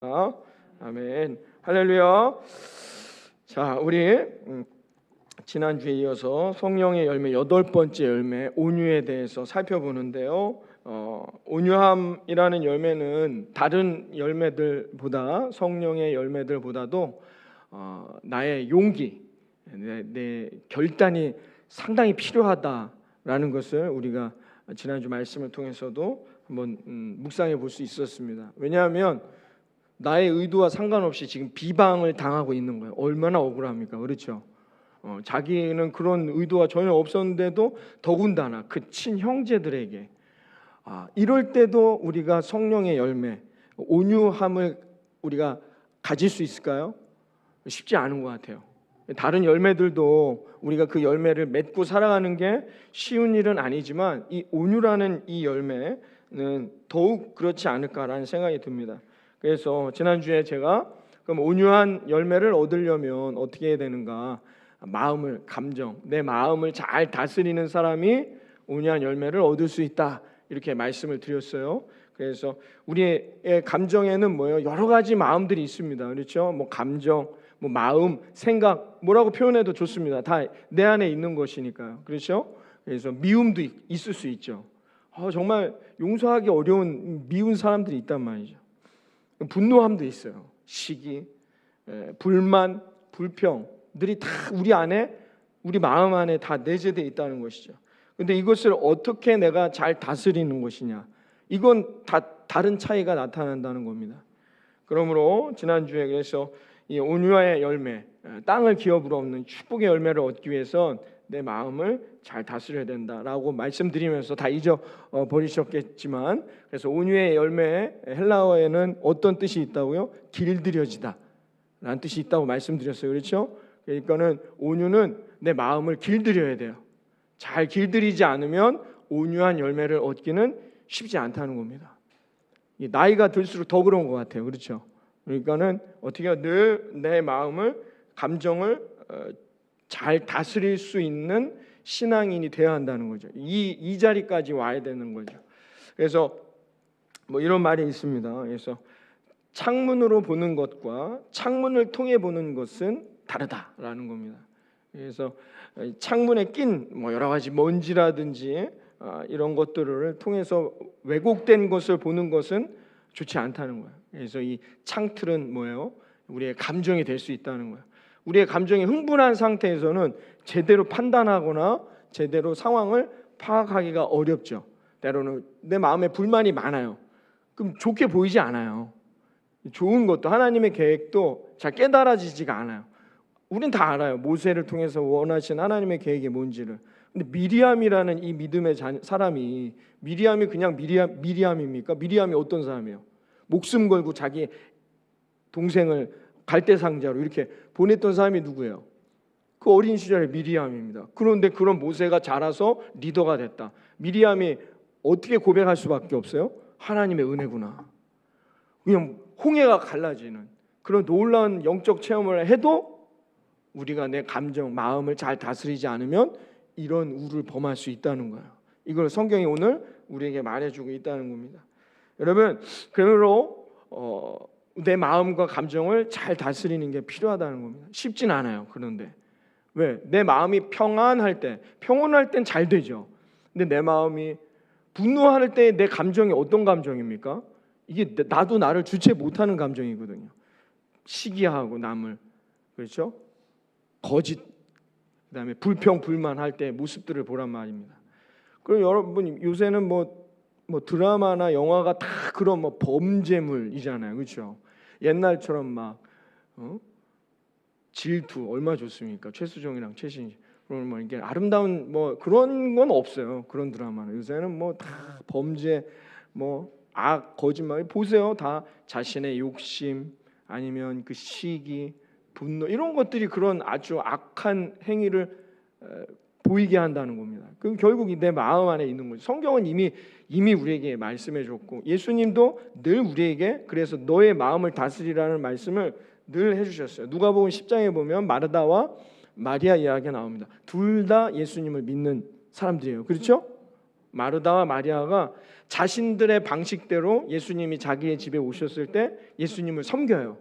아멘. 할렐루야. 자, 우리 지난주에 이어서 성령의 열매 8번째 열매 온유에 대해서 살펴보는데요. 온유함이라는 열매는 다른 열매들보다, 성령의 열매들보다도 나의 용기, 내 결단이 상당히 필요하다라는 것을 우리가 지난주 말씀을 통해서도 한번 묵상해 볼 수 있었습니다. 왜냐하면 나의 의도와 상관없이 지금 비방을 당하고 있는 거예요. 얼마나 억울합니까? 그렇죠? 자기는 그런 의도가 전혀 없었는데도 더군다나 그 친형제들에게 이럴 때도 우리가 성령의 열매, 온유함을 우리가 가질 수 있을까요? 쉽지 않은 것 같아요. 다른 열매들도 우리가 그 열매를 맺고 살아가는 게 쉬운 일은 아니지만 이 온유라는 이 열매는 더욱 그렇지 않을까라는 생각이 듭니다. 그래서 지난주에 제가 그럼 온유한 열매를 얻으려면 어떻게 해야 되는가? 마음을, 감정, 내 마음을 잘 다스리는 사람이 온유한 열매를 얻을 수 있다, 이렇게 말씀을 드렸어요. 그래서 우리의 감정에는 뭐예요? 여러 가지 마음들이 있습니다. 그렇죠? 뭐 감정, 뭐 마음, 생각, 뭐라고 표현해도 좋습니다. 다 내 안에 있는 것이니까요. 그렇죠? 그래서 미움도 있을 수 있죠. 정말 용서하기 어려운 미운 사람들이 있단 말이죠. 분노함도 있어요. 시기, 불만, 불평들이 다 우리 안에, 우리 마음 안에 다 내재되어 있다는 것이죠. 근데 이것을 어떻게 내가 잘 다스리는 것이냐, 이건 다 다른 차이가 나타난다는 겁니다. 그러므로 지난주에 그래서 이 온유의 열매, 땅을 기업으로 얻는 축복의 열매를 얻기 위해선 내 마음을 잘 다스려야 된다라고 말씀드리면서 다 잊어버리셨겠지만, 그래서 온유의 열매 헬라어에는 어떤 뜻이 있다고요? 길들여지다 라는 뜻이 있다고 말씀드렸어요. 그렇죠? 그러니까는 온유는 내 마음을 길들여야 돼요. 잘 길들이지 않으면 온유한 열매를 얻기는 쉽지 않다는 겁니다. 나이가 들수록 더 그런 것 같아요. 그렇죠? 그러니까는 어떻게 늘 내 마음을, 감정을 잘 다스릴 수 있는 신앙인이 되어야 한다는 거죠. 이 자리까지 와야 되는 거죠. 그래서 뭐 이런 말이 있습니다. 그래서 창문으로 보는 것과 창문을 통해 보는 것은 다르다라는 겁니다. 그래서 창문에 낀 뭐 여러 가지 먼지라든지 이런 것들을 통해서 왜곡된 것을 보는 것은 좋지 않다는 거예요. 그래서 이 창틀은 뭐예요? 우리의 감정이 될 수 있다는 거예요. 우리의 감정이 흥분한 상태에서는 제대로 판단하거나 제대로 상황을 파악하기가 어렵죠. 때로는 내 마음에 불만이 많아요. 그럼 좋게 보이지 않아요. 좋은 것도, 하나님의 계획도 잘 깨달아지지가 않아요. 우린 다 알아요. 모세를 통해서 원하신 하나님의 계획이 뭔지를. 근데 미리암이라는 이 믿음의 사람이, 미리암이 그냥 미리암입니까? 미리암이 어떤 사람이에요? 목숨 걸고 자기 동생을 갈대상자로 이렇게 보냈던 사람이 누구예요? 그 어린 시절의 미리암입니다. 그런데 그런 모세가 자라서 리더가 됐다. 미리암이 어떻게 고백할 수밖에 없어요? 하나님의 은혜구나. 그냥 홍해가 갈라지는 그런 놀라운 영적 체험을 해도 우리가 내 감정, 마음을 잘 다스리지 않으면 이런 우를 범할 수 있다는 거예요. 이걸 성경이 오늘 우리에게 말해주고 있다는 겁니다. 여러분, 그러므로 내 마음과 감정을 잘 다스리는 게 필요하다는 겁니다. 쉽진 않아요. 그런데 왜? 내 마음이 평안할 땐 잘 되죠. 근데 내 마음이 분노할 때 내 감정이 어떤 감정입니까? 이게 나도 나를 주체 못하는 감정이거든요. 시기하고 남을, 그렇죠? 거짓, 그다음에 불평, 불만할 때 모습들을 보란 말입니다. 그리고 여러분, 요새는 뭐 드라마나 영화가 다 그런 뭐 범죄물이잖아요. 그렇죠? 옛날처럼 막 질투 얼마 좋습니까? 최수종이랑 최신희, 그런 뭐 이게 아름다운 뭐 그런 건 없어요. 그런 드라마는 요새는 뭐 다 범죄, 뭐 악, 거짓말 보세요. 다 자신의 욕심 아니면 그 시기, 분노, 이런 것들이 그런 아주 악한 행위를 보이게 한다는 겁니다. 그 결국 내 마음 안에 있는 거죠. 성경은 이미 우리에게 말씀해 줬고, 예수님도 늘 우리에게 그래서 너의 마음을 다스리라는 말씀을 늘 해주셨어요. 누가복음 10장에 보면 마르다와 마리아 이야기가 나옵니다. 둘 다 예수님을 믿는 사람들이에요. 그렇죠? 마르다와 마리아가 자신들의 방식대로 예수님이 자기의 집에 오셨을 때 예수님을 섬겨요.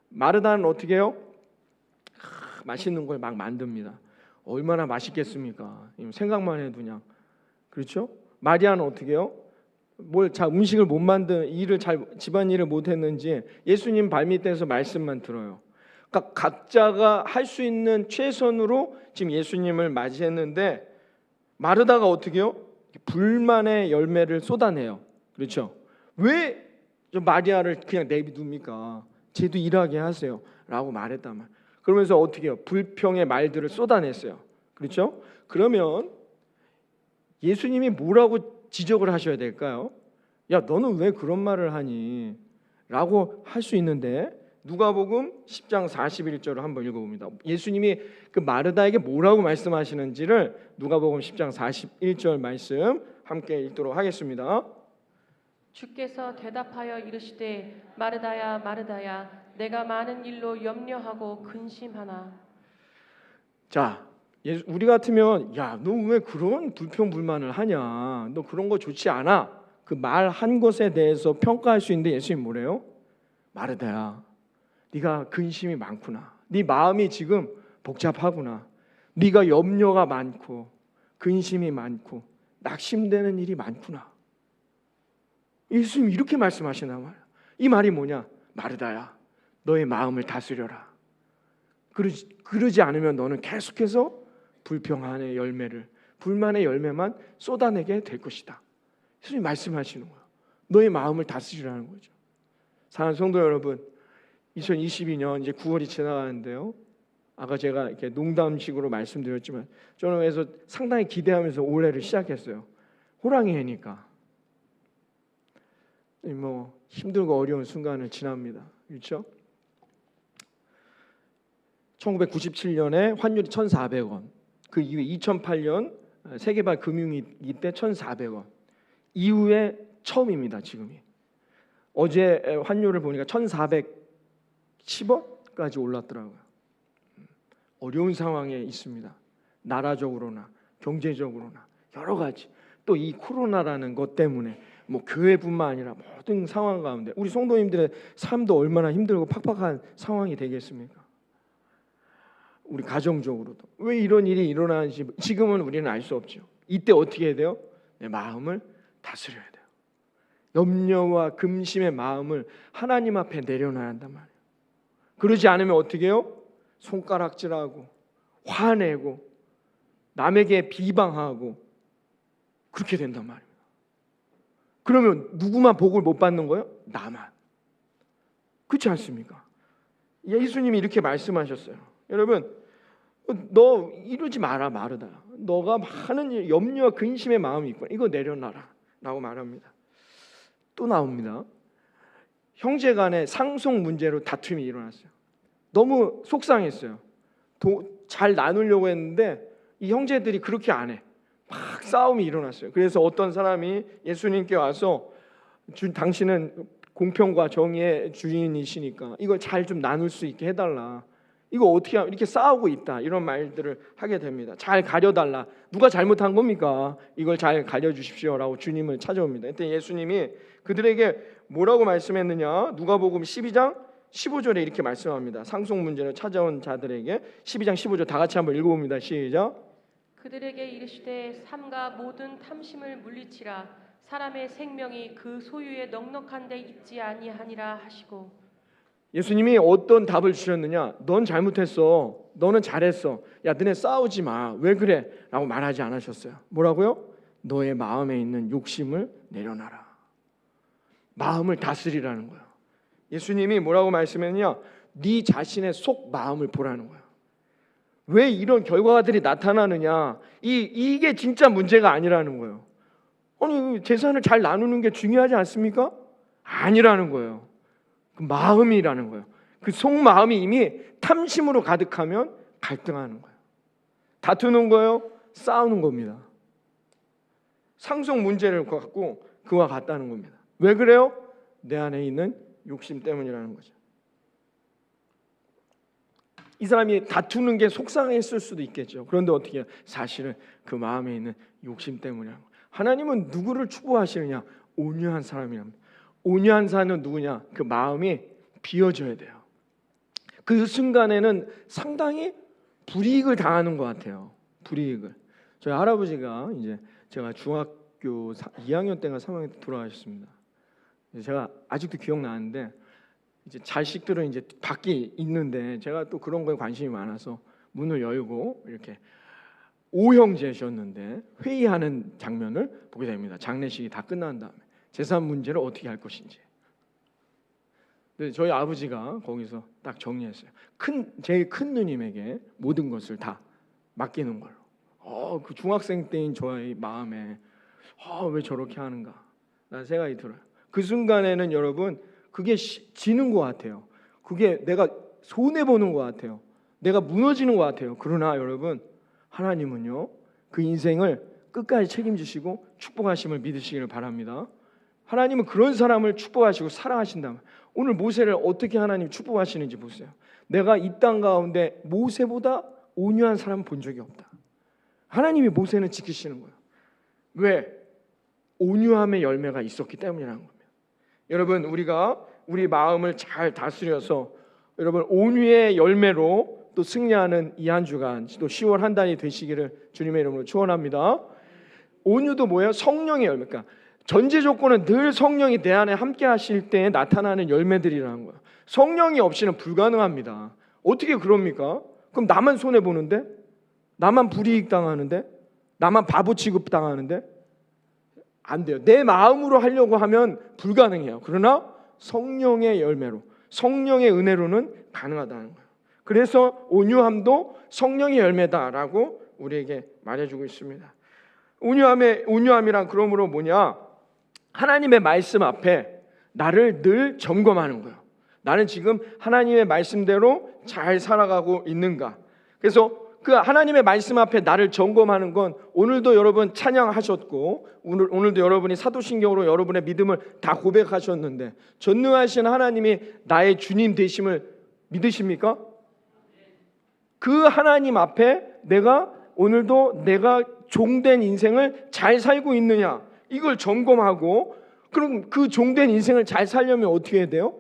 마르다는 어떻게 해요? 맛있는 걸 막 만듭니다. 얼마나 맛있겠습니까? 생각만 해도 그냥. 그렇죠? 마리아는 어떻게 해요? 음식을 못 만든 집안일을 못 했는지 예수님 발밑에서 말씀만 들어요. 그러니까 각자가 할 수 있는 최선으로 지금 예수님을 맞이했는데 마르다가 어떻게 해요? 불만의 열매를 쏟아내요. 그렇죠? 왜 마리아를 그냥 내비둡니까? 쟤도 일하게 하세요 라고 말했단 말이에요. 그러면서 어떻게 해요? 불평의 말들을 쏟아냈어요. 그렇죠? 그러면 예수님이 뭐라고 지적을 하셔야 될까요? 야, 너는 왜 그런 말을 하니? 라고 할 수 있는데 누가복음 10장 41절을 한번 읽어봅니다. 예수님이 그 마르다에게 뭐라고 말씀하시는지를 누가복음 10장 41절 말씀 함께 읽도록 하겠습니다. 주께서 대답하여 이르시되 마르다야 마르다야 내가 많은 일로 염려하고 근심하나. 자, 우리 같으면 야, 너 왜 그런 불평불만을 하냐? 너 그런 거 좋지 않아? 그 말한 것에 대해서 평가할 수 있는데 예수님 뭐래요? 마르다야, 네가 근심이 많구나. 네 마음이 지금 복잡하구나. 네가 염려가 많고 근심이 많고 낙심되는 일이 많구나. 예수님 이렇게 말씀하시나 말이야. 이 말이 뭐냐? 마르다야, 너의 마음을 다스려라. 그러지 않으면 너는 계속해서 불평의 열매를, 불만의 열매만 쏟아내게 될 것이다. 예수님 말씀하시는 거야. 너의 마음을 다스리라는 거죠. 사랑하는 성도 여러분, 2022년 이제 9월이 지나가는데요. 아까 제가 이렇게 농담식으로 말씀드렸지만 저는 그래서 상당히 기대하면서 올해를 시작했어요. 호랑이 해니까 뭐 힘들고 어려운 순간을 지납니다. 그렇죠? 1997년에 환율이 1,400원, 그 이후에 2008년 세계발 금융위기 때 1,400원, 이후에 처음입니다. 지금이. 어제 환율을 보니까 1,410원까지 올랐더라고요. 어려운 상황에 있습니다. 나라적으로나 경제적으로나 여러 가지. 또 이 코로나라는 것 때문에 뭐 교회뿐만 아니라 모든 상황 가운데 우리 성도님들의 삶도 얼마나 힘들고 팍팍한 상황이 되겠습니까? 우리 가정적으로도 왜 이런 일이 일어나는지 지금은 우리는 알 수 없죠. 이때 어떻게 해야 돼요? 내 마음을 다스려야 돼요. 염려와 근심의 마음을 하나님 앞에 내려놔야 한단 말이에요. 그러지 않으면 어떻게 해요? 손가락질하고 화내고 남에게 비방하고 그렇게 된단 말입니다. 그러면 누구만 복을 못 받는 거예요? 나만. 그렇지 않습니까? 예수님이 이렇게 말씀하셨어요. 여러분, 너 이러지 마라 마르다. 너가 많은 염려와 근심의 마음이 있구나. 이거 내려놔라 라고 말합니다. 또 나옵니다. 형제간에 상속 문제로 다툼이 일어났어요. 너무 속상했어요. 잘 나누려고 했는데 이 형제들이 그렇게 안 해. 막 싸움이 일어났어요. 그래서 어떤 사람이 예수님께 와서 당신은 공평과 정의의 주인이시니까 이걸 잘 좀 나눌 수 있게 해달라. 이거 어떻게 하면 이렇게 싸우고 있다. 이런 말들을 하게 됩니다. 잘 가려달라. 누가 잘못한 겁니까? 이걸 잘 가려주십시오라고 주님을 찾아옵니다. 그때 예수님이 그들에게 뭐라고 말씀했느냐? 누가복음 12장 15절에 이렇게 말씀합니다. 상속 문제로 찾아온 자들에게 12장 15절 다 같이 한번 읽어봅니다. 시작. 그들에게 이르시되 삼가 모든 탐심을 물리치라. 사람의 생명이 그 소유에 넉넉한 데 있지 아니하니라 하시고. 예수님이 어떤 답을 주셨느냐? 넌 잘못했어. 너는 잘했어. 야, 너네 싸우지 마. 왜 그래? 라고 말하지 않으셨어요. 뭐라고요? 너의 마음에 있는 욕심을 내려놔라. 마음을 다스리라는 거예요. 예수님이 뭐라고 말씀했느냐? 네 자신의 속 마음을 보라는 거예요. 왜 이런 결과들이 나타나느냐? 이게 진짜 문제가 아니라는 거예요. 아니, 재산을 잘 나누는 게 중요하지 않습니까? 아니라는 거예요. 그 마음이라는 거예요. 그 속마음이 이미 탐심으로 가득하면 갈등하는 거예요. 다투는 거예요. 싸우는 겁니다. 상속 문제를 갖고 그와 같다는 겁니다. 왜 그래요? 내 안에 있는 욕심 때문이라는 거죠. 이 사람이 다투는 게 속상했을 수도 있겠죠. 그런데 어떻게 해요? 사실은 그 마음에 있는 욕심 때문이라는 거예요. 하나님은 누구를 축복하시느냐? 온유한 사람이랍니다. 온유한 사람은 누구냐? 그 마음이 비어져야 돼요. 그 순간에는 상당히 불이익을 당하는 것 같아요. 불이익을. 저희 할아버지가 이제 제가 중학교 2학년 때가 3학년 때 돌아가셨습니다. 제가 아직도 기억나는데 이제 자식들은 이제 밖에 있는데 제가 또 그런 거에 관심이 많아서 문을 열고 이렇게 오형제셨는데 회의하는 장면을 보게 됩니다. 장례식이 다 끝난 다음에 재산 문제를 어떻게 할 것인지. 근데 저희 아버지가 거기서 딱 정리했어요. 제일 큰 누님에게 모든 것을 다 맡기는 걸로. 그 중학생 때인 저의 마음에 왜 저렇게 하는가? 라는 생각이 들어요. 그 순간에는 여러분 그게 지는 것 같아요. 그게 내가 손해 보는 것 같아요. 내가 무너지는 것 같아요. 그러나 여러분 하나님은요 그 인생을 끝까지 책임지시고 축복하심을 믿으시기를 바랍니다. 하나님은 그런 사람을 축복하시고 사랑하신다면 오늘 모세를 어떻게 하나님 축복하시는지 보세요. 내가 이 땅 가운데 모세보다 온유한 사람 본 적이 없다. 하나님이 모세는 지키시는 거예요. 왜? 온유함의 열매가 있었기 때문이라는 겁니다. 여러분 우리가 우리 마음을 잘 다스려서 여러분 온유의 열매로 또 승리하는 이 한 주간 또 10월 한 달이 되시기를 주님의 이름으로 축원합니다. 온유도 뭐예요? 성령의 열매. 그러니까 전제 조건은 늘 성령이 내 안에 함께 하실 때 나타나는 열매들이라는 거예요. 성령이 없이는 불가능합니다. 어떻게 그럽니까? 그럼 나만 손해 보는데? 나만 불이익 당하는데? 나만 바보 취급 당하는데? 안 돼요. 내 마음으로 하려고 하면 불가능해요. 그러나 성령의 열매로, 성령의 은혜로는 가능하다는 거예요. 그래서 온유함도 성령의 열매다라고 우리에게 말해주고 있습니다. 온유함이란 그러므로 뭐냐? 하나님의 말씀 앞에 나를 늘 점검하는 거예요. 나는 지금 하나님의 말씀대로 잘 살아가고 있는가? 그래서 그 하나님의 말씀 앞에 나를 점검하는 건 오늘도 여러분 찬양하셨고 오늘도 여러분이 사도신경으로 여러분의 믿음을 다 고백하셨는데 전능하신 하나님이 나의 주님 되심을 믿으십니까? 그 하나님 앞에 내가 오늘도 내가 종된 인생을 잘 살고 있느냐 이걸 점검하고 그럼 그 종된 인생을 잘 살려면 어떻게 해야 돼요?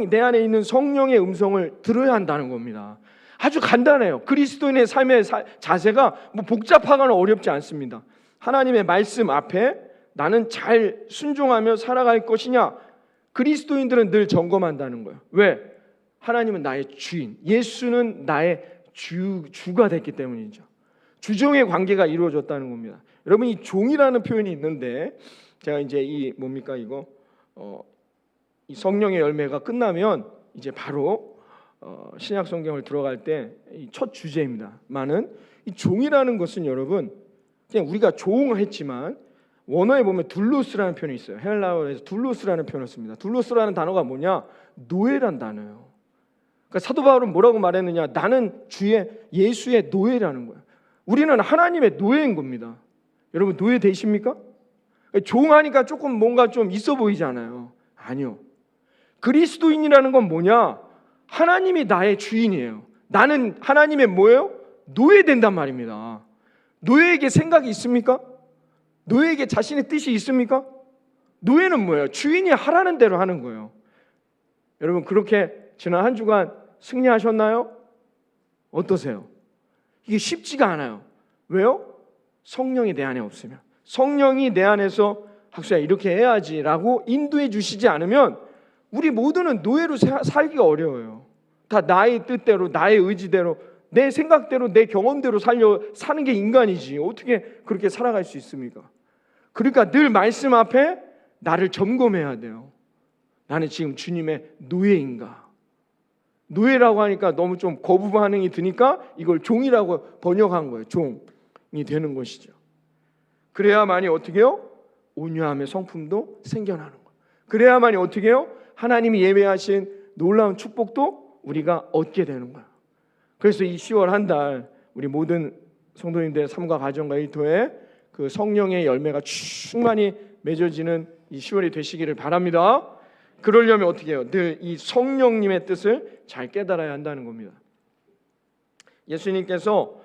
내 안에 있는 성령의 음성을 들어야 한다는 겁니다. 아주 간단해요. 그리스도인의 삶의 자세가 뭐 복잡하거나 어렵지 않습니다. 하나님의 말씀 앞에 나는 잘 순종하며 살아갈 것이냐 그리스도인들은 늘 점검한다는 거예요. 왜? 하나님은 나의 주인, 예수는 나의 주가 됐기 때문이죠. 주종의 관계가 이루어졌다는 겁니다. 여러분 이 종이라는 표현이 있는데 제가 이제 이 뭡니까 이거 이 성령의 열매가 끝나면 이제 바로 신약 성경을 들어갈 때 첫 주제입니다. 많은 이 종이라는 것은 여러분 그냥 우리가 종했지만 원어에 보면 둘로스라는 표현이 있어요. 헬라어에서 둘로스라는 표현을 씁니다. 둘로스라는 단어가 뭐냐? 노예란 단어예요. 그러니까 사도 바울은 뭐라고 말했느냐? 나는 주의 예수의 노예라는 거예요. 우리는 하나님의 노예인 겁니다. 여러분 노예 되십니까? 종하니까 조금 뭔가 좀 있어 보이잖아요. 아니요. 그리스도인이라는 건 뭐냐? 하나님이 나의 주인이에요. 나는 하나님의 뭐예요? 노예된단 말입니다. 노예에게 생각이 있습니까? 노예에게 자신의 뜻이 있습니까? 노예는 뭐예요? 주인이 하라는 대로 하는 거예요. 여러분 그렇게 지난 한 주간 승리하셨나요? 어떠세요? 이게 쉽지가 않아요. 왜요? 성령이 내 안에 없으면 성령이 내 안에서 학수야 이렇게 해야지라고 인도해 주시지 않으면 우리 모두는 노예로 살기가 어려워요. 다 나의 뜻대로 나의 의지대로 내 생각대로 내 경험대로 사는 게 인간이지 어떻게 그렇게 살아갈 수 있습니까? 그러니까 늘 말씀 앞에 나를 점검해야 돼요. 나는 지금 주님의 노예인가? 노예라고 하니까 너무 좀 거부 반응이 드니까 이걸 종이라고 번역한 거예요. 종이 되는 것이죠. 그래야만이 어떻게 해요? 온유함의 성품도 생겨나는 거예요. 그래야만이 어떻게 해요? 하나님이 예배하신 놀라운 축복도 우리가 얻게 되는 거예요. 그래서 이 10월 한 달 우리 모든 성도님들의 삶과 가정과 일터에 그 성령의 열매가 충만히 맺어지는 이 10월이 되시기를 바랍니다. 그러려면 어떻게 해요? 늘 이 성령님의 뜻을 잘 깨달아야 한다는 겁니다. 예수님께서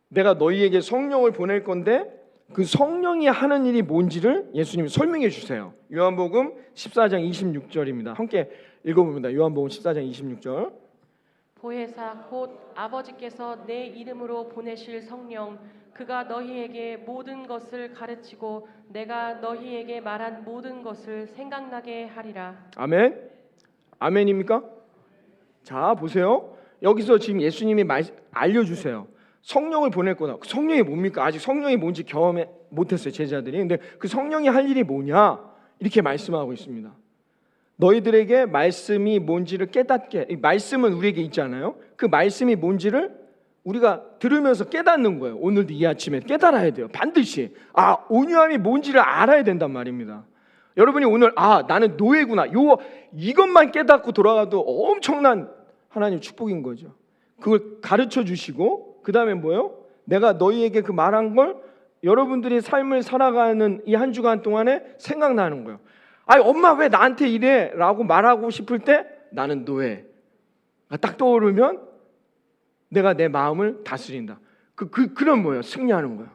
내가 너희에게 성령을 보낼 건데 그 성령이 하는 일이 뭔지를 예수님이 설명해 주세요. 요한복음 14장 26절입니다. 함께 읽어봅니다. 요한복음 14장 26절. 보혜사 곧 아버지께서 내 이름으로 보내실 성령 그가 너희에게 모든 것을 가르치고 내가 너희에게 말한 모든 것을 생각나게 하리라. 아멘. 아멘입니까? 자, 보세요. 여기서 지금 예수님이 알려주세요. 성령을 보낼 거다. 성령이 뭡니까? 아직 성령이 뭔지 경험해 못했어요, 제자들이. 근데 그 성령이 할 일이 뭐냐? 이렇게 말씀하고 있습니다. 너희들에게 말씀이 뭔지를 깨닫게. 이 말씀은 우리에게 있잖아요. 그 말씀이 뭔지를 우리가 들으면서 깨닫는 거예요. 오늘도 이 아침에 깨달아야 돼요. 반드시. 온유함이 뭔지를 알아야 된단 말입니다. 여러분이 오늘 나는 노예구나. 이것만 깨닫고 돌아가도 엄청난 하나님 축복인 거죠. 그걸 가르쳐 주시고 그 다음에 뭐예요? 내가 너희에게 그 말한 걸 여러분들이 삶을 살아가는 이 한 주간 동안에 생각나는 거예요. 엄마 왜 나한테 이래? 라고 말하고 싶을 때 나는 노예가 딱 떠오르면 내가 내 마음을 다스린다. 그런 뭐예요? 승리하는 거예요.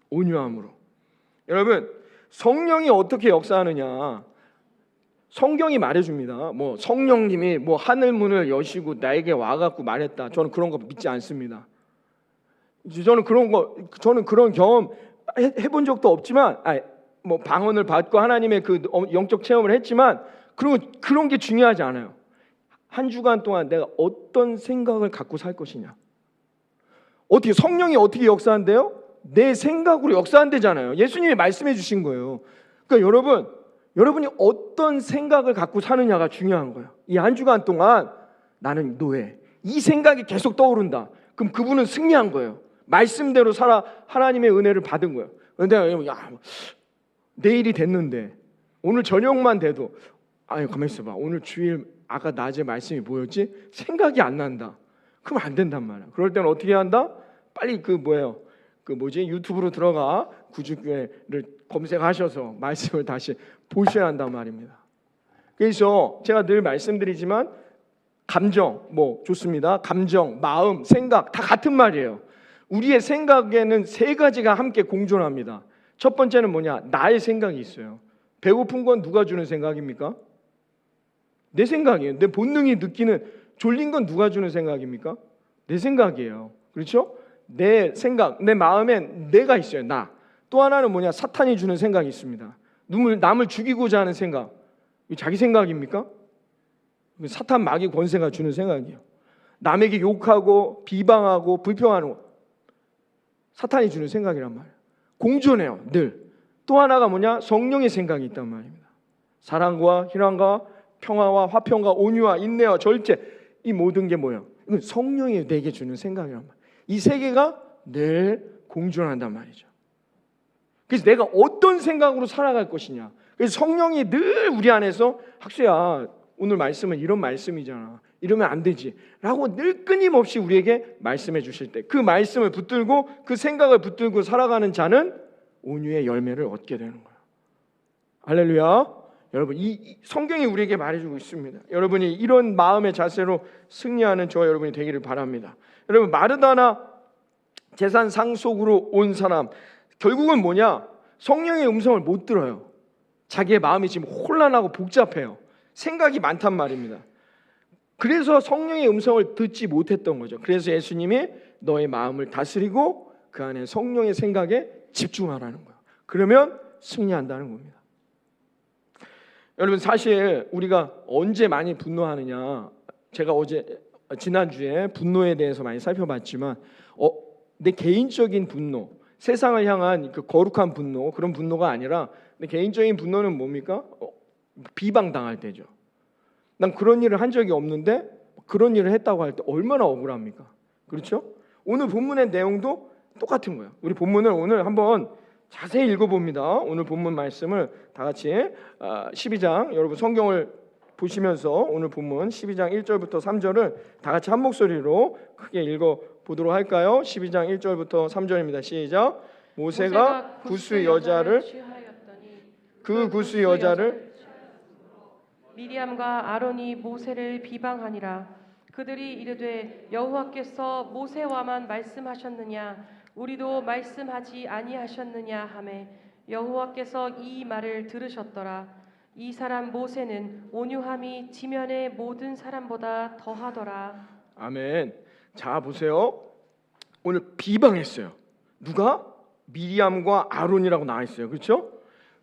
온유함으로. 여러분, 성령이 어떻게 역사하느냐? 성경이 말해줍니다. 뭐 성령님이 뭐 하늘 문을 여시고 나에게 와갖고 말했다. 저는 그런 거 믿지 않습니다. 저는 그런 경험 해본 적도 없지만, 뭐 방언을 받고 하나님의 그 영적 체험을 했지만 그런 게 중요하지 않아요. 한 주간 동안 내가 어떤 생각을 갖고 살 것이냐. 어떻게 성령이 어떻게 역사한대요? 내 생각으로 역사한대잖아요. 예수님이 말씀해 주신 거예요. 그러니까 여러분이 어떤 생각을 갖고 사느냐가 중요한 거예요. 이 한 주간 동안 나는 노예. 이 생각이 계속 떠오른다. 그럼 그분은 승리한 거예요. 말씀대로 살아 하나님의 은혜를 받은 거예요. 그런데 내일이 됐는데 오늘 저녁만 돼도 가만히 있어봐. 오늘 주일 아까 낮에 말씀이 뭐였지? 생각이 안 난다. 그럼 안 된단 말이야. 그럴 때는 어떻게 한다? 빨리 유튜브로 들어가 구주교회를 검색하셔서 말씀을 다시 보셔야 한단 말입니다. 그래서 제가 늘 말씀드리지만 감정 좋습니다. 감정, 마음, 생각 다 같은 말이에요. 우리의 생각에는 세 가지가 함께 공존합니다. 첫 번째는 뭐냐? 나의 생각이 있어요. 배고픈 건 누가 주는 생각입니까? 내 생각이에요. 내 본능이 느끼는 졸린 건 누가 주는 생각입니까? 내 생각이에요. 그렇죠? 내 생각, 내 마음엔 내가 있어요. 나. 또 하나는 뭐냐? 사탄이 주는 생각이 있습니다. 남을 죽이고자 하는 생각. 자기 생각입니까? 사탄 마귀 권세가 주는 생각이에요. 남에게 욕하고 비방하고 불평하는 거. 사탄이 주는 생각이란 말이에요. 공존해요. 늘. 또 하나가 뭐냐? 성령의 생각이 있단 말입니다. 사랑과 희랑과 평화와 화평과 온유와 인내와 절제. 이 모든 게 뭐예요? 이건 성령이 내게 주는 생각이란 말이에요. 이 세 개가 늘 공존한단 말이죠. 그래서 내가 어떤 생각으로 살아갈 것이냐. 그래서 성령이 늘 우리 안에서 학수야 오늘 말씀은 이런 말씀이잖아. 이러면 안 되지 라고 늘 끊임없이 우리에게 말씀해 주실 때 그 말씀을 붙들고 그 생각을 붙들고 살아가는 자는 온유의 열매를 얻게 되는 거예요. 할렐루야. 여러분 이 성경이 우리에게 말해주고 있습니다. 여러분이 이런 마음의 자세로 승리하는 저와 여러분이 되기를 바랍니다. 여러분 마르다나 제산 상속으로 온 사람 결국은 뭐냐? 성령의 음성을 못 들어요. 자기의 마음이 지금 혼란하고 복잡해요. 생각이 많단 말입니다. 그래서 성령의 음성을 듣지 못했던 거죠. 그래서 예수님이 너의 마음을 다스리고 그 안에 성령의 생각에 집중하라는 거예요. 그러면 승리한다는 겁니다. 여러분 사실 우리가 언제 많이 분노하느냐? 제가 지난주에 분노에 대해서 많이 살펴봤지만 내 개인적인 분노, 세상을 향한 그 거룩한 분노, 그런 분노가 아니라 내 개인적인 분노는 뭡니까? 비방당할 때죠. 난 그런 일을 한 적이 없는데 그런 일을 했다고 할 때 얼마나 억울합니까? 그렇죠? 오늘 본문의 내용도 똑같은 거예요. 우리 본문을 오늘 한번 자세히 읽어봅니다. 오늘 본문 말씀을 다 같이 12장 여러분 성경을 보시면서 오늘 본문 12장 1절부터 3절을 다 같이 한 목소리로 크게 읽어보도록 할까요? 12장 1절부터 3절입니다. 시작. 모세가 구스 여자를 그 구스 여자를 미리암과 아론이 모세를 비방하니라. 그들이 이르되 여호와께서 모세와만 말씀하셨느냐? 우리도 말씀하지 아니하셨느냐 하매 여호와께서 이 말을 들으셨더라. 이 사람 모세는 온유함이 지면의 모든 사람보다 더하더라. 아멘. 자 보세요. 오늘 비방했어요. 누가? 미리암과 아론이라고 나와 있어요. 그렇죠?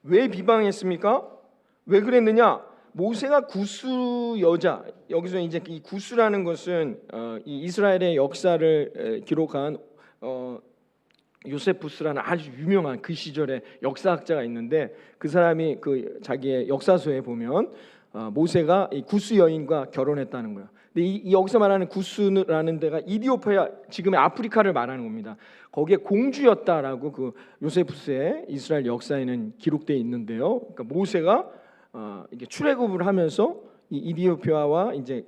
왜 비방했습니까? 왜 그랬느냐? 모세가 구스 여자, 여기서 이제 이 구스라는 것은 이 이스라엘의 역사를 기록한 요세푸스라는 아주 유명한 그 시절의 역사학자가 있는데, 그 사람이 그 자기의 역사서에 보면 모세가 이 구스 여인과 결혼했다는 거예요. 근데 이 여기서 말하는 구스라는 데가 이디오피아, 지금의 아프리카를 말하는 겁니다. 거기에 공주였다라고 그 요세푸스의 이스라엘 역사에는 기록되어 있는데요. 그러니까 모세가 이게 출애굽을 하면서 이 이디오피아와 이제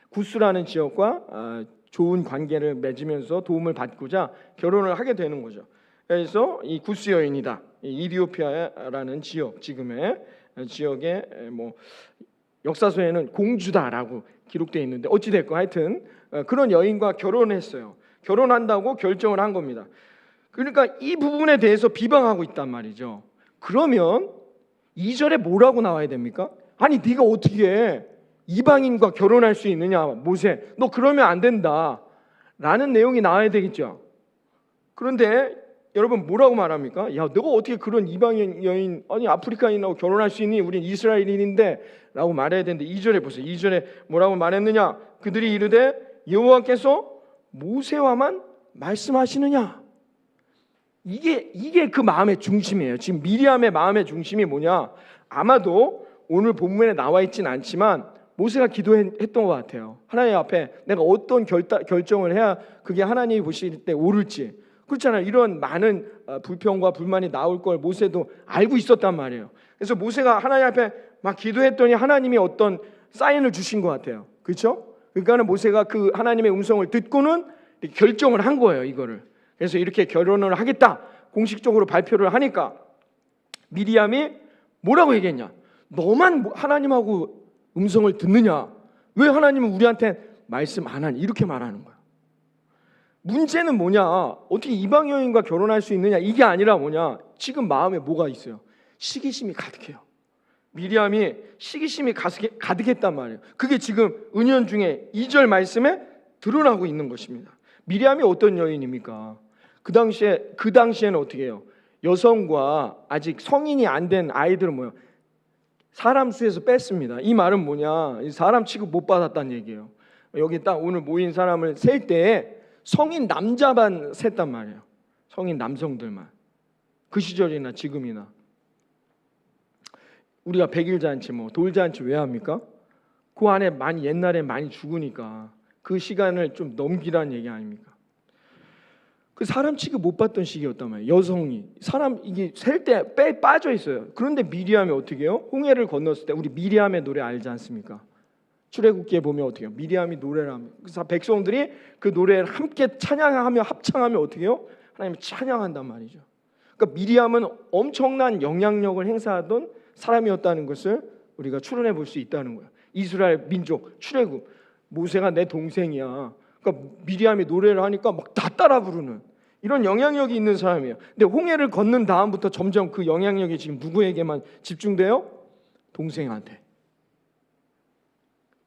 구스라는 지역과 좋은 관계를 맺으면서 도움을 받고자 결혼을 하게 되는 거죠. 그래서 이 구스 여인이다. 이 이디오피아라는 지역, 지금의 지역의 뭐 역사서에는 공주다라고 기록되어 있는데, 어찌 됐건 하여튼 그런 여인과 결혼했어요. 결혼한다고 결정을 한 겁니다. 그러니까 이 부분에 대해서 비방하고 있단 말이죠. 그러면 2절에 뭐라고 나와야 됩니까? 아니 네가 어떻게 이방인과 결혼할 수 있느냐, 모세 너 그러면 안 된다 라는 내용이 나와야 되겠죠. 그런데 여러분 뭐라고 말합니까? 야 너가 어떻게 그런 이방인 여인, 아니 아프리카인하고 결혼할 수 있니? 우린 이스라엘인인데 라고 말해야 되는데, 2절에 보세요. 2절에 뭐라고 말했느냐? 그들이 이르되 여호와께서 모세와만 말씀하시느냐. 이게 그 마음의 중심이에요. 지금 미리암의 마음의 중심이 뭐냐? 아마도 오늘 본문에 나와 있진 않지만 모세가 기도했던 것 같아요. 하나님 앞에 내가 어떤 결정을 해야 그게 하나님이 보실 때 옳을지. 그렇잖아요. 이런 많은 불평과 불만이 나올 걸 모세도 알고 있었단 말이에요. 그래서 모세가 하나님 앞에 막 기도했더니 하나님이 어떤 사인을 주신 것 같아요. 그렇죠? 그러니까는 모세가 그 하나님의 음성을 듣고는 결정을 한 거예요, 이거를. 그래서 이렇게 결혼을 하겠다 공식적으로 발표를 하니까 미리암이 뭐라고 얘기했냐? 너만 하나님하고 음성을 듣느냐? 왜 하나님은 우리한테 말씀 안 하니? 이렇게 말하는 거야. 문제는 뭐냐? 어떻게 이방 여인과 결혼할 수 있느냐? 이게 아니라 뭐냐? 지금 마음에 뭐가 있어요? 시기심이 가득해요. 미리암이 시기심이 가득했단 말이에요. 그게 지금 은연중에 2절 말씀에 드러나고 있는 것입니다. 미리암이 어떤 여인입니까? 그 당시에는 어떻게 해요? 여성과 아직 성인이 안 된 아이들은 뭐예요? 사람 수에서 뺐습니다. 이 말은 뭐냐? 사람 취급 못 받았다는 얘기예요. 여기 딱 오늘 모인 사람을 셀 때에 성인 남자만 셌단 말이에요. 성인 남성들만. 그 시절이나 지금이나. 우리가 백일잔치 뭐 돌잔치 왜 합니까? 그 안에 옛날에 많이 죽으니까 그 시간을 좀 넘기라는 얘기 아닙니까? 그 사람 취급 못 받던 시기였단 말이에요. 여성이 사람 이게 셀 때 빠져 있어요. 그런데 미리암이 어떻게 해요? 홍해를 건넜을 때 우리 미리암의 노래 알지 않습니까? 출애굽기에 보면 어떻게 해요? 미리암이 노래를 하면 그래서 백성들이 그 노래를 함께 찬양하며 합창하며 어떻게 해요? 하나님을 찬양한단 말이죠. 그러니까 미리암은 엄청난 영향력을 행사하던 사람이었다는 것을 우리가 추론해 볼 수 있다는 거예요. 이스라엘 민족 출애굽, 모세가 내 동생이야. 그러니까 미리암이 노래를 하니까 막 다 따라 부르는 이런 영향력이 있는 사람이에요. 근데 홍해를 걷는 다음부터 점점 그 영향력이 지금 누구에게만 집중돼요? 동생한테.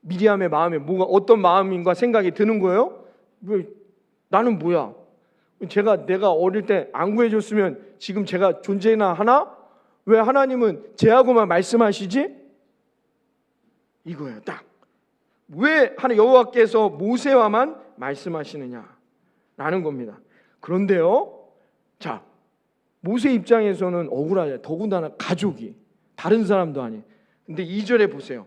미리암의 마음에 뭐가 어떤 마음인가 생각이 드는 거예요. 왜 나는 뭐야? 내가 어릴 때 안 구해줬으면 지금 제가 존재나 하나? 왜 하나님은 제하고만 말씀하시지? 이거예요. 딱. 왜 여호와께서 모세와만 말씀하시느냐라는 겁니다. 그런데요, 자 모세 입장에서는 억울하죠. 더군다나 가족이 다른 사람도 아니. 근데 2절에 보세요.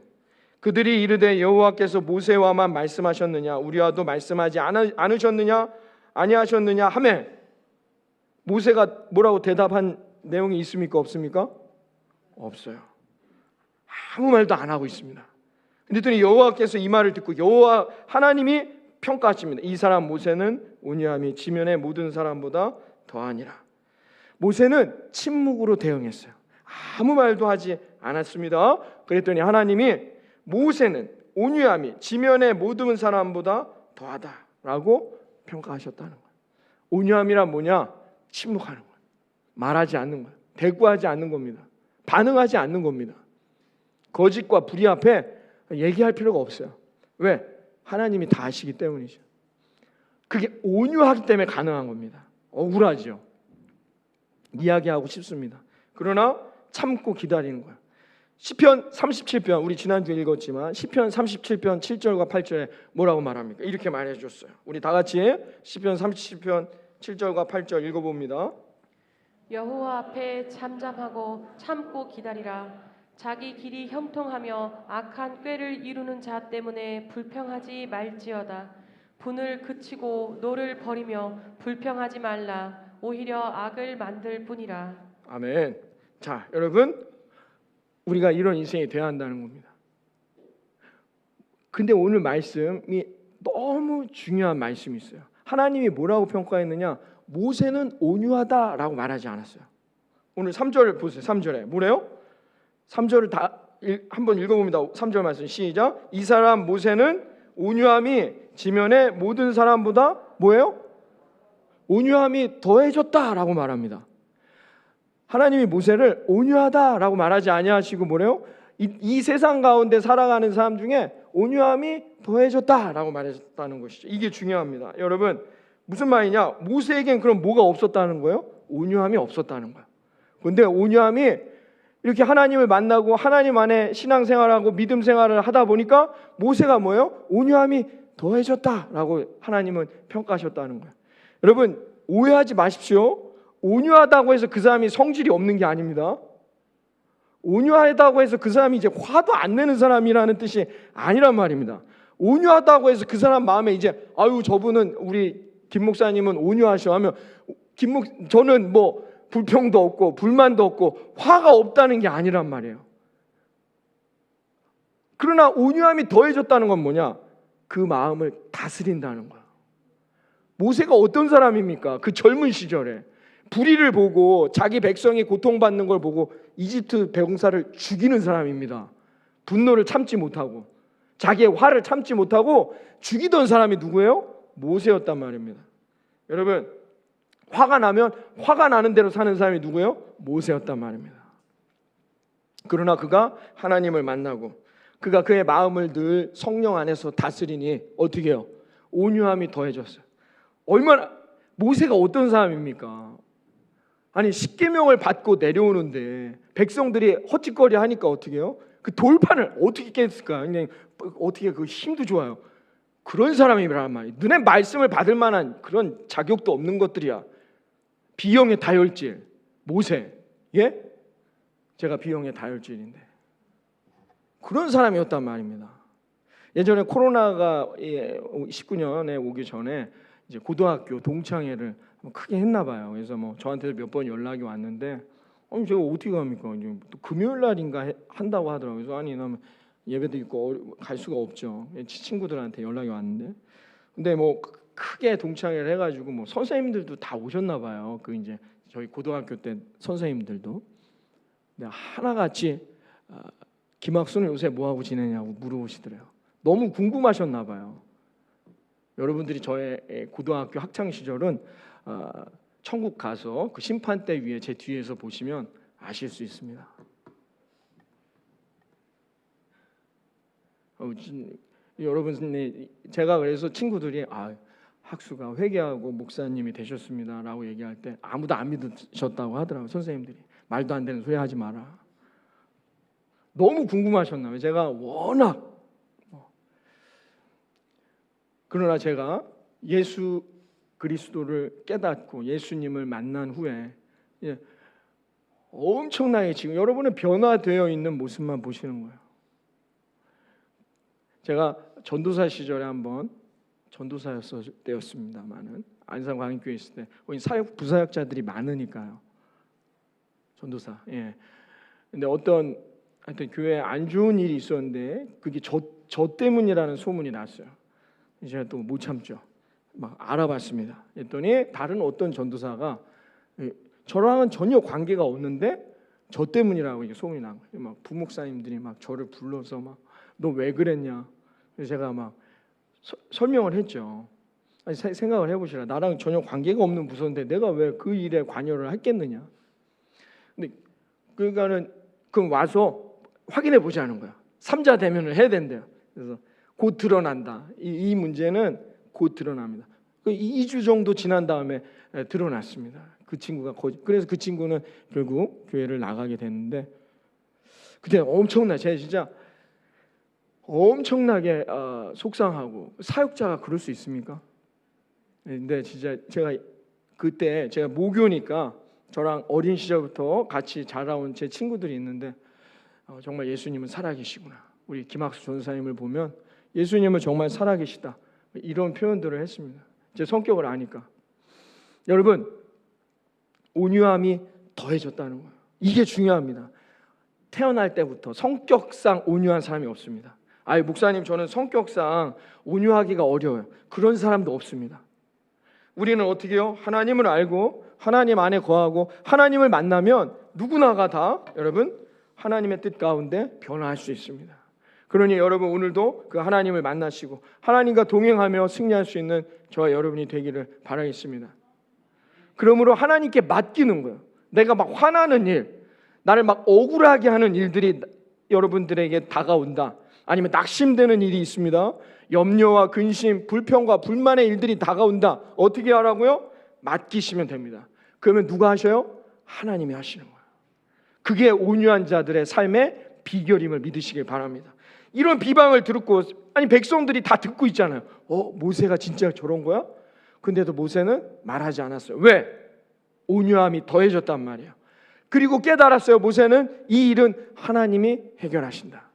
그들이 이르되 여호와께서 모세와만 말씀하셨느냐? 우리와도 말씀하지 않으셨느냐? 아니하셨느냐? 하매 모세가 뭐라고 대답한 내용이 있습니까? 없습니까? 없어요. 아무 말도 안 하고 있습니다. 그랬더니 여호와께서 이 말을 듣고 여호와 하나님이 평가하십니다. 이 사람 모세는 온유함이 지면의 모든 사람보다 더하니라. 모세는 침묵으로 대응했어요. 아무 말도 하지 않았습니다. 그랬더니 하나님이 모세는 온유함이 지면의 모든 사람보다 더하다라고 평가하셨다는 거예요. 온유함이란 뭐냐? 침묵하는 거예요. 말하지 않는 거예요. 대꾸하지 않는 겁니다. 반응하지 않는 겁니다. 거짓과 불의 앞에 얘기할 필요가 없어요. 왜? 하나님이 다 아시기 때문이죠. 그게 온유하기 때문에 가능한 겁니다. 억울하죠. 이야기하고 싶습니다. 그러나 참고 기다리는 거예요. 시편 37편, 우리 지난주에 읽었지만 시편 37편 7절과 8절에 뭐라고 말합니까? 이렇게 말해줬어요. 우리 다 같이 시편 37편 7절과 8절 읽어봅니다. 여호와 앞에 잠잠하고 참고 기다리라. 자기 길이 형통하며 악한 꾀를 이루는 자 때문에 불평하지 말지어다. 분을 그치고 노를 버리며 불평하지 말라. 오히려 악을 만들 뿐이라. 아멘. 자, 여러분, 우리가 이런 인생이 돼야 한다는 겁니다. 근데 오늘 말씀이 너무 중요한 말씀이 있어요. 하나님이 뭐라고 평가했느냐? 모세는 온유하다라고 말하지 않았어요. 오늘 3절 보세요. 3절에 뭐래요? 3절을 다 한번 읽어봅니다. 3절 말씀 시작. 이 사람 모세는 온유함이 지면의 모든 사람보다 뭐예요? 온유함이 더해졌다라고 말합니다. 하나님이 모세를 온유하다라고 말하지 아니하시고 뭐래요? 이 세상 가운데 살아가는 사람 중에 온유함이 더해졌다라고 말했다는 것이죠. 이게 중요합니다. 여러분, 무슨 말이냐? 모세에겐 그럼 뭐가 없었다는 거예요? 온유함이 없었다는 거예요. 그런데 온유함이 이렇게 하나님을 만나고 하나님 안에 신앙생활하고 믿음 생활을 하다 보니까 모세가 뭐예요? 온유함이 더해졌다라고 하나님은 평가하셨다는 거예요. 여러분, 오해하지 마십시오. 온유하다고 해서 그 사람이 성질이 없는 게 아닙니다. 온유하다고 해서 그 사람이 이제 화도 안 내는 사람이라는 뜻이 아니란 말입니다. 온유하다고 해서 그 사람 마음에 이제 아유 저분은 우리 김 목사님은 온유하셔 하면 저는 뭐 불평도 없고 불만도 없고 화가 없다는 게 아니란 말이에요. 그러나 온유함이 더해졌다는 건 뭐냐? 그 마음을 다스린다는 거야. 모세가 어떤 사람입니까? 그 젊은 시절에 불의를 보고 자기 백성이 고통받는 걸 보고 이집트 병사를 죽이는 사람입니다. 분노를 참지 못하고 자기의 화를 참지 못하고 죽이던 사람이 누구예요? 모세였단 말입니다. 여러분, 화가 나면 화가 나는 대로 사는 사람이 누구예요? 모세였단 말입니다. 그러나 그가 하나님을 만나고 그가 그의 마음을 늘 성령 안에서 다스리니 어떻게 해요? 온유함이 더해졌어요. 얼마나 모세가 어떤 사람입니까? 아니 십계명을 받고 내려오는데 백성들이 헛짓거리 하니까 어떻게 해요? 그 돌판을 어떻게 깼을까? 그냥 어떻게 그 힘도 좋아요. 그런 사람이란 말이에요. 눈에 말씀을 받을 만한 그런 자격도 없는 것들이야. B형의 다혈질 모세, 예? 제가 B형의 다혈질인데 그런 사람이었단 말입니다. 예전에 코로나가 19년에 오기 전에 이제 고등학교 동창회를 크게 했나 봐요. 그래서 뭐 저한테도 몇 번 연락이 왔는데 아니 제가 어떻게 갑니까? 이제 또 금요일 날인가 한다고 하더라고요. 그래서 아니 나는 예배도 있고 갈 수가 없죠. 친구들한테 연락이 왔는데 근데 뭐 크게 동창회를 해가지고 뭐 선생님들도 다 오셨나 봐요. 그 이제 저희 고등학교 때 선생님들도 근데 하나같이 김학수는 요새 뭐 하고 지내냐고 물어보시더래요. 너무 궁금하셨나 봐요. 여러분들이 저의 고등학교 학창 시절은 천국 가서 그 심판대 위에 제 뒤에서 보시면 아실 수 있습니다. 여러분, 제가 그래서 친구들이 학수가 회개하고 목사님이 되셨습니다라고 얘기할 때 아무도 안 믿으셨다고 하더라고요. 선생님들이 말도 안 되는 소리 하지 마라. 너무 궁금하셨나 봐요. 제가 워낙 그러나 제가 예수 그리스도를 깨닫고 예수님을 만난 후에 엄청나게 지금 여러분은 변화되어 있는 모습만 보시는 거예요. 제가 전도사 시절에 한번 전도사였을 때였습니다만은 안산광역교회 있을 때 거기 사역 부사역자들이 많으니까요. 전도사. 예. 근데 하여튼 교회에 안 좋은 일이 있었는데 그게 저 때문이라는 소문이 났어요. 제가 또 못 참죠. 막 알아봤습니다. 했더니 다른 어떤 전도사가 저랑은 전혀 관계가 없는데 저 때문이라고 이게 소문이 난 거예요. 막 부목사님들이 막 저를 불러서 막 너 왜 그랬냐. 그래서 제가 막 설명을 했죠. 아니, 생각을 해보시라. 나랑 전혀 관계가 없는 부서인데 내가 왜 그 일에 관여를 했겠느냐. 근데 그러니까는 그럼 와서 확인해 보자는 거야. 3자 대면을 해야 된대요. 그래서 곧 드러난다. 이 문제는 곧 드러납니다. 2주 정도 지난 다음에 드러났습니다. 그 친구가 그래서 그 친구는 결국 교회를 나가게 됐는데 그때 제가 진짜 엄청나게 속상하고 사역자가 그럴 수 있습니까? 근데 진짜 그때 제가 모교니까 저랑 어린 시절부터 같이 자라온 제 친구들이 있는데 정말 예수님은 살아계시구나. 우리 김학수 전사님을 보면 예수님은 정말 살아계시다. 이런 표현들을 했습니다. 제 성격을 아니까. 여러분, 온유함이 더해졌다는 거예요. 이게 중요합니다. 태어날 때부터 성격상 온유한 사람이 없습니다. 목사님 저는 성격상 온유하기가 어려워요. 그런 사람도 없습니다. 우리는 어떻게 해요? 하나님을 알고 하나님 안에 거하고 하나님을 만나면 누구나가 다 여러분 하나님의 뜻 가운데 변화할 수 있습니다. 그러니 여러분 오늘도 그 하나님을 만나시고 하나님과 동행하며 승리할 수 있는 저와 여러분이 되기를 바라겠습니다. 그러므로 하나님께 맡기는 거예요. 내가 막 화나는 일, 나를 막 억울하게 하는 일들이 여러분들에게 다가온다. 아니면 낙심되는 일이 있습니다. 염려와 근심, 불평과 불만의 일들이 다가온다. 어떻게 하라고요? 맡기시면 됩니다. 그러면 누가 하셔요? 하나님이 하시는 거예요. 그게 온유한 자들의 삶의 비결임을 믿으시길 바랍니다. 이런 비방을 듣고 백성들이 다 듣고 있잖아요. 모세가 진짜 저런 거야? 근데도 모세는 말하지 않았어요. 왜? 온유함이 더해졌단 말이에요. 그리고 깨달았어요. 모세는 이 일은 하나님이 해결하신다.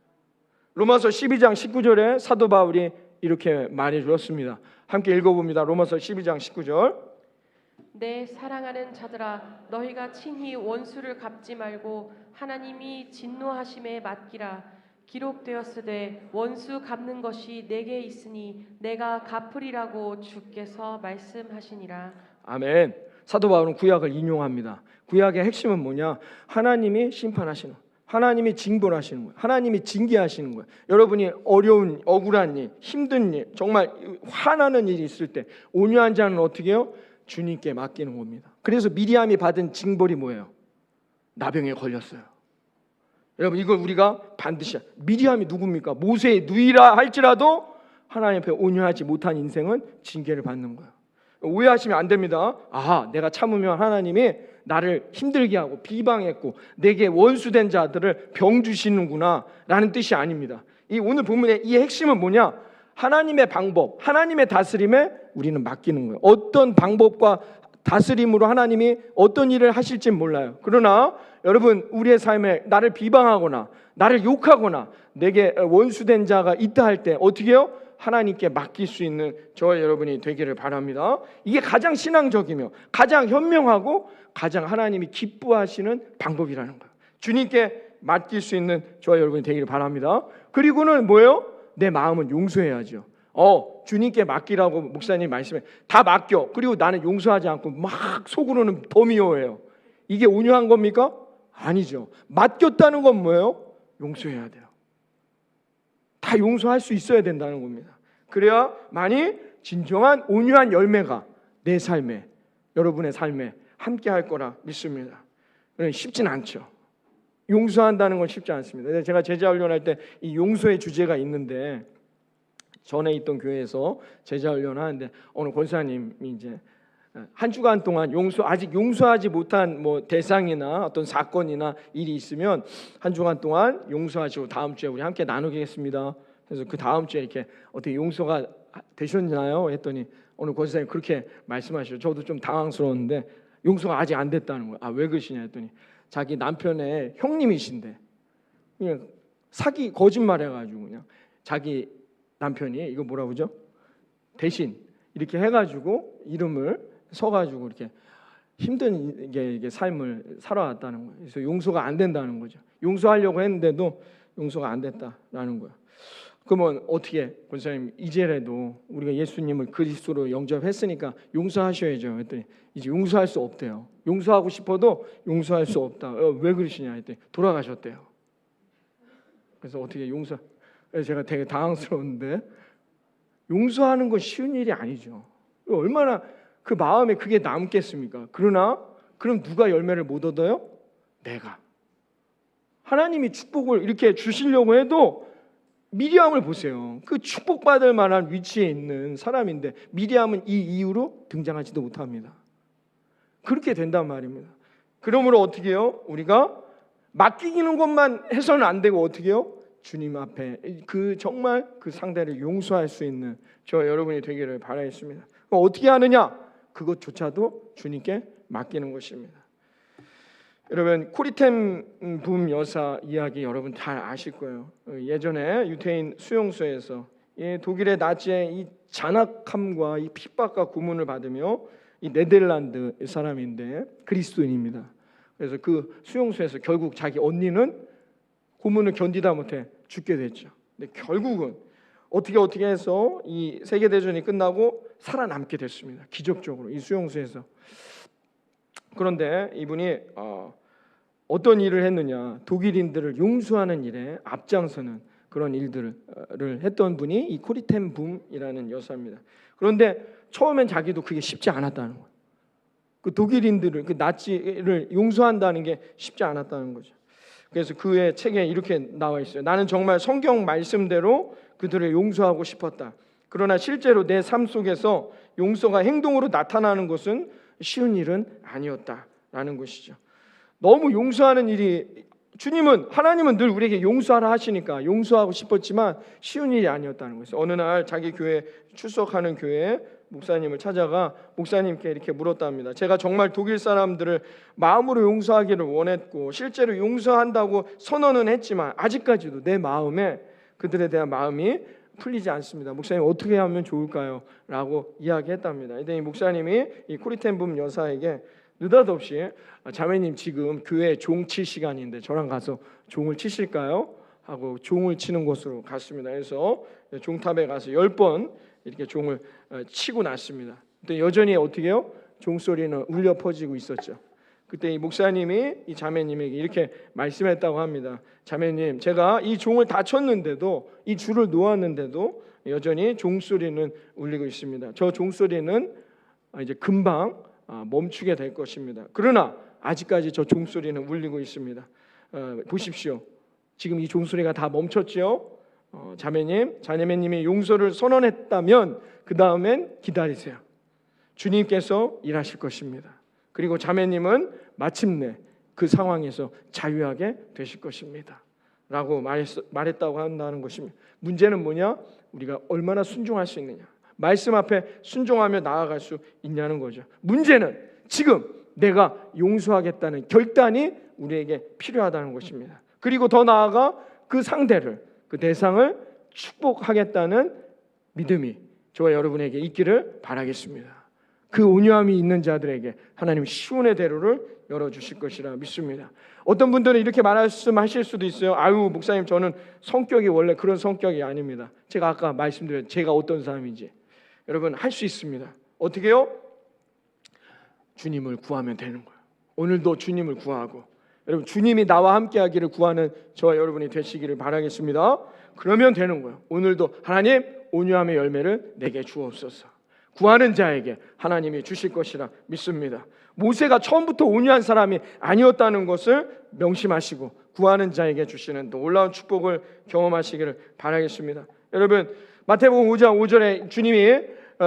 로마서 12장 19절에 사도 바울이 이렇게 말해 주었습니다. 함께 읽어봅니다. 로마서 12장 19절. 내 사랑하는 자들아, 너희가 친히 원수를 갚지 말고 하나님이 진노하심에 맡기라. 기록되었으되 원수 갚는 것이 내게 있으니 내가 갚으리라고 주께서 말씀하시니라. 아멘. 사도 바울은 구약을 인용합니다. 구약의 핵심은 뭐냐? 하나님이 심판하시는, 하나님이 징벌하시는 거예요. 하나님이 징계하시는 거예요. 여러분이 어려운 억울한 일, 힘든 일, 정말 화나는 일이 있을 때 온유한 자는 어떻게 해요? 주님께 맡기는 겁니다. 그래서 미리암이 받은 징벌이 뭐예요? 나병에 걸렸어요. 여러분 이걸 우리가 반드시, 미리암이 누굽니까? 모세의 누이라 할지라도 하나님 앞에 온유하지 못한 인생은 징계를 받는 거예요. 오해하시면 안 됩니다. 내가 참으면 하나님이 나를 힘들게 하고 비방했고 내게 원수된 자들을 병 주시는구나 라는 뜻이 아닙니다. 이 오늘 본문의 이 핵심은 뭐냐? 하나님의 방법, 하나님의 다스림에 우리는 맡기는 거예요. 어떤 방법과 다스림으로 하나님이 어떤 일을 하실지 몰라요. 그러나 여러분 우리의 삶에 나를 비방하거나 나를 욕하거나 내게 원수된 자가 있다 할 때 어떻게 해요? 하나님께 맡길 수 있는 저와 여러분이 되기를 바랍니다. 이게 가장 신앙적이며 가장 현명하고 가장 하나님이 기뻐하시는 방법이라는 거예요. 주님께 맡길 수 있는 저와 여러분이 되기를 바랍니다. 그리고는 뭐예요? 내 마음은 용서해야죠. 주님께 맡기라고 목사님 말씀해. 다 맡겨. 그리고 나는 용서하지 않고 막 속으로는 더 미워해요. 이게 온유한 겁니까? 아니죠. 맡겼다는 건 뭐예요? 용서해야 돼요. 다 용서할 수 있어야 된다는 겁니다. 그래야만이 진정한 온유한 열매가 내 삶에, 여러분의 삶에 함께 할 거라 믿습니다. 쉽진 않죠. 용서한다는 건 쉽지 않습니다. 제가 제자훈련할 때 이 용서의 주제가 있는데 전에 있던 교회에서 제자훈련을 하는데 어느 권사님이 이제 한 주간 동안 아직 용서하지 못한 대상이나 어떤 사건이나 일이 있으면 한 주간 동안 용서하시고 다음 주에 우리 함께 나누겠습니다. 그래서 그 다음 주에 이렇게 어떻게 용서가 되셨나요? 했더니 어느 권사님 그렇게 말씀하시죠. 저도 좀 당황스러웠는데 용서가 아직 안 됐다는 거예요. 왜 그러시냐 했더니 자기 남편의 형님이신데 그냥 거짓말해가지고 그냥 자기 남편이 이거 뭐라 그러죠? 대신 이렇게 해가지고 이름을 써가지고 이렇게 힘든 이게 삶을 살아왔다는 거예요. 그래서 용서가 안 된다는 거죠. 용서하려고 했는데도 용서가 안 됐다라는 거예요. 그러면 어떻게 권사님 이제라도 우리가 예수님을 그리스도로 영접했으니까 용서하셔야죠 했더니 이제 용서할 수 없대요. 용서하고 싶어도 용서할 수 없다. 왜 그러시냐 했더니 돌아가셨대요. 그래서 어떻게 그래서 제가 되게 당황스러운데 용서하는 건 쉬운 일이 아니죠. 얼마나 그 마음에 그게 남겠습니까? 그러나 그럼 누가 열매를 못 얻어요? 내가. 하나님이 축복을 이렇게 주시려고 해도 미리암을 보세요. 그 축복받을 만한 위치에 있는 사람인데 미리암은 이 이유로 등장하지도 못합니다. 그렇게 된단 말입니다. 그러므로 어떻게 해요? 우리가 맡기는 것만 해서는 안 되고 어떻게 해요? 주님 앞에 그 정말 그 상대를 용서할 수 있는 저와 여러분이 되기를 바라겠습니다. 그럼 어떻게 하느냐? 그것조차도 주님께 맡기는 것입니다. 여러분 코리템 붐 여사 이야기 여러분 잘 아실 거예요. 예전에 유태인 수용소에서 독일의 나치의 이 잔악함과 이 핍박과 고문을 받으며 이 네덜란드 사람인데 그리스도인입니다. 그래서 그 수용소에서 결국 자기 언니는 고문을 견디다 못해 죽게 됐죠. 근데 결국은 어떻게 해서 이 세계 대전이 끝나고 살아남게 됐습니다. 기적적으로 이 수용소에서. 그런데 이분이 어떤 일을 했느냐? 독일인들을 용서하는 일에 앞장서는 그런 일들을 했던 분이 이 코리템 붐이라는 여사입니다. 그런데 처음엔 자기도 그게 쉽지 않았다는 거예요. 그 독일인들을 그 나치를 용서한다는 게 쉽지 않았다는 거죠. 그래서 그의 책에 이렇게 나와 있어요. 나는 정말 성경 말씀대로 그들을 용서하고 싶었다. 그러나 실제로 내 삶 속에서 용서가 행동으로 나타나는 것은 쉬운 일은 아니었다라는 것이죠. 너무 용서하는 일이 하나님은 늘 우리에게 용서하라 하시니까 용서하고 싶었지만 쉬운 일이 아니었다는 거죠. 어느 날 자기 교회 출석하는 교회에 목사님을 찾아가 목사님께 이렇게 물었답니다. 제가 정말 독일 사람들을 마음으로 용서하기를 원했고 실제로 용서한다고 선언은 했지만 아직까지도 내 마음에 그들에 대한 마음이 풀리지 않습니다. 목사님 어떻게 하면 좋을까요? 라고 이야기했답니다. 그랬더니 목사님이 이 코리텐붐 여사에게 느닷없이 자매님 지금 교회 종 칠 시간인데 저랑 가서 종을 치실까요? 하고 종을 치는 곳으로 갔습니다. 그래서 종탑에 가서 10번 이렇게 종을 치고 났습니다. 근데 여전히 어떻게 해요? 종소리는 울려 퍼지고 있었죠. 그때 이 목사님이 이 자매님에게 이렇게 말씀했다고 합니다. 자매님, 제가 이 종을 다 쳤는데도 이 줄을 놓았는데도 여전히 종소리는 울리고 있습니다. 저 종소리는 이제 금방 멈추게 될 것입니다. 그러나 아직까지 저 종소리는 울리고 있습니다. 보십시오. 지금 이 종소리가 다 멈췄죠? 자매님이 용서를 선언했다면 그 다음엔 기다리세요. 주님께서 일하실 것입니다. 그리고 자매님은 마침내 그 상황에서 자유하게 되실 것입니다. 라고 말했다고 한다는 것입니다. 문제는 뭐냐? 우리가 얼마나 순종할 수 있느냐. 말씀 앞에 순종하며 나아갈 수 있냐는 거죠. 문제는 지금 내가 용서하겠다는 결단이 우리에게 필요하다는 것입니다. 그리고 더 나아가 그 상대를, 그 대상을 축복하겠다는 믿음이 저와 여러분에게 있기를 바라겠습니다. 그 온유함이 있는 자들에게 하나님 시온의 대로를 열어주실 것이라 믿습니다. 어떤 분들은 이렇게 말씀하실 수도 있어요. 아유 목사님 저는 성격이 원래 그런 성격이 아닙니다. 제가 아까 말씀드렸죠. 제가 어떤 사람인지. 여러분 할 수 있습니다. 어떻게 해요? 주님을 구하면 되는 거예요. 오늘도 주님을 구하고 여러분 주님이 나와 함께 하기를 구하는 저와 여러분이 되시기를 바라겠습니다. 그러면 되는 거예요. 오늘도 하나님 온유함의 열매를 내게 주옵소서. 구하는 자에게 하나님이 주실 것이라 믿습니다. 모세가 처음부터 온유한 사람이 아니었다는 것을 명심하시고 구하는 자에게 주시는 놀라운 축복을 경험하시기를 바라겠습니다. 여러분 마태복음 5장 5절에 주님이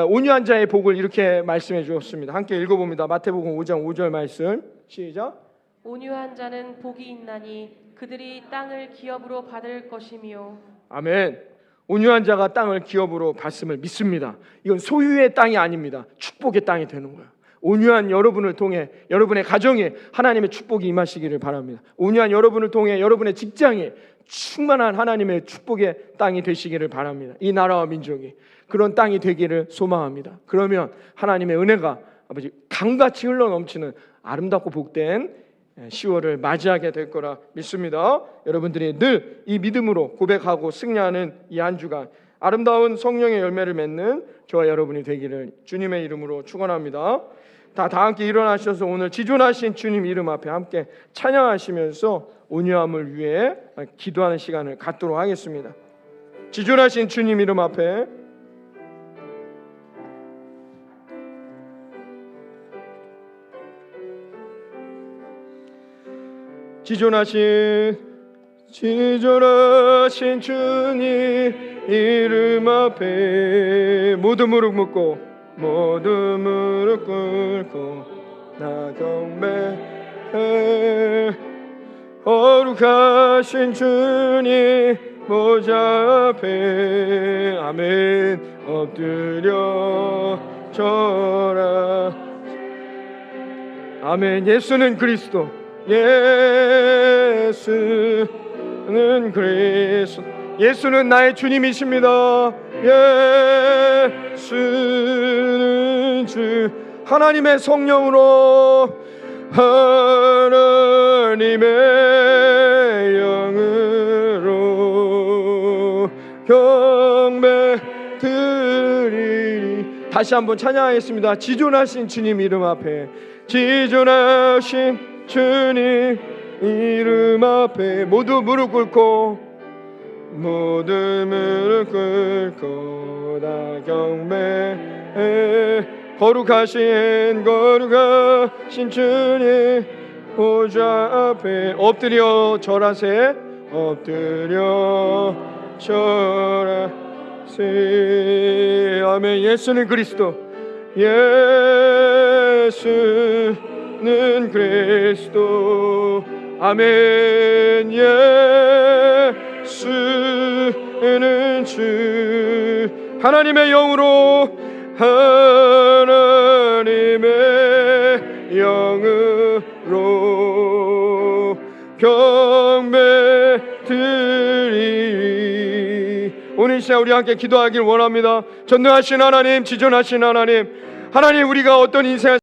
온유한 자의 복을 이렇게 말씀해 주었습니다. 함께 읽어봅니다. 마태복음 5장 5절 말씀 시작. 온유한 자는 복이 있나니 그들이 땅을 기업으로 받을 것이며. 아멘. 온유한 자가 땅을 기업으로 받음을 믿습니다. 이건 소유의 땅이 아닙니다. 축복의 땅이 되는 거예요. 온유한 여러분을 통해 여러분의 가정에 하나님의 축복이 임하시기를 바랍니다. 온유한 여러분을 통해 여러분의 직장에 충만한 하나님의 축복의 땅이 되시기를 바랍니다. 이 나라와 민족이 그런 땅이 되기를 소망합니다. 그러면 하나님의 은혜가 아버지 강같이 흘러넘치는 아름답고 복된 10월을 맞이하게 될 거라 믿습니다. 여러분들이 늘 이 믿음으로 고백하고 승리하는 이 한 주간 아름다운 성령의 열매를 맺는 저와 여러분이 되기를 주님의 이름으로 축원합니다. 다 함께 일어나셔서 오늘 지존하신 주님 이름 앞에 함께 찬양하시면서 온유함을 위해 기도하는 시간을 갖도록 하겠습니다. 지존하신 주님 이름 앞에 지존하신 주님 이름 앞에 모두 무릎 꿇고 모두 무릎 꿇고 나 경배해. 거룩하신 주님 보좌 앞에 아멘 엎드려 절하. 아멘. 예수는 그리스도. 예수는 그리스도. 예수는 나의 주님이십니다. 예수는 주. 하나님의 성령으로 하나님의 영으로 경배 드리리. 다시 한번 찬양하겠습니다. 지존하신 주님 이름 앞에 지존하신 주님 이름 앞에 모두 무릎 꿇고 모두 무릎 꿇고 다 경배해. 거룩하신 주님 보좌 앞에 엎드려 절하세. 엎드려 절하세. 아멘. 예수는 그리스도. 예수는 그리스도. 아멘. 예수는 주. 하나님의 영으로 하나님의 영으로 경배 드리리. 오늘 이 시간 우리 함께 기도하길 원합니다. 전능하신 하나님, 지존하신 하나님, 하나님 우리가 어떤 인생을